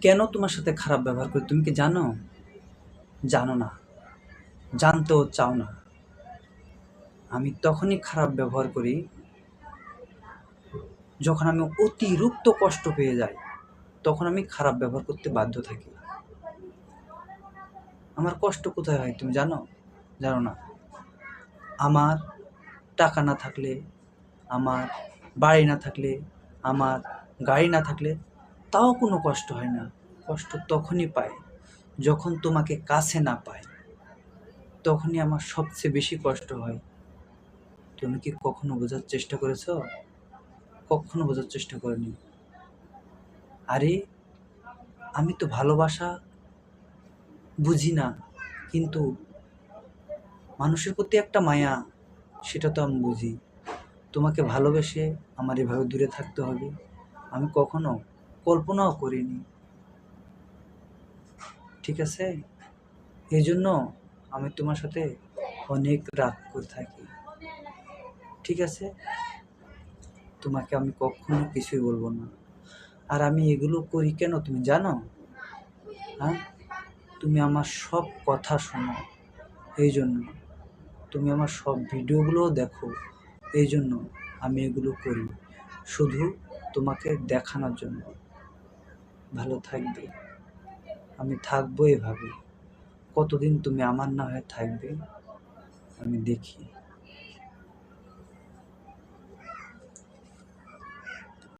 কেন তোমার সাথে খারাপ ব্যবহার করি তুমি কি জানো? জানো না, জানতেও চাও না। আমি তখনই খারাপ ব্যবহার করি যখন আমি অতিরিক্ত কষ্ট পেয়ে যাই, তখন আমি খারাপ ব্যবহার করতে বাধ্য থাকি। আমার কষ্ট কোথায় হয় তুমি জানো? জানো না। আমার টাকা না থাকলে, আমার বাড়ি না থাকলে, আমার গাড়ি না থাকলে তাও কোনো কষ্ট হয় না। কষ্ট তখনই পাই যখন তোমাকে কাছে না পাই, তখনই আমার সবচেয়ে বেশি কষ্ট হয়। তুমি কি কখনো বোঝার চেষ্টা করেছো? কখনো বোঝার চেষ্টা করিনি। আরে আমি তো ভালোবাসা বুঝি না, কিন্তু মানুষের প্রতি একটা মায়া, সেটা তো আমি বুঝি। তোমাকে ভালোবেসে আমার এভাবে দূরে থাকতে হবে আমি কখনো কল্পনাও করিনি। ঠিক আছে, এই জন্য আমি তোমার সাথে অনেক রাগ করে থাকি। ঠিক আছে, তোমাকে আমি কখনো কিছুই বলবো না। আর আমি এগুলো করি কেন তুমি জানো? হ্যাঁ, তুমি আমার সব কথা শোনো, এই জন্য। তুমি আমার সব ভিডিওগুলোও দেখো, এই জন্য আমি এগুলো করি, শুধু তোমাকে দেখানোর জন্য। ভালো থাকবে, আমি থাকবো এভাবে। কতদিন তুমি আমার না হয়ে থাকবে আমি দেখি।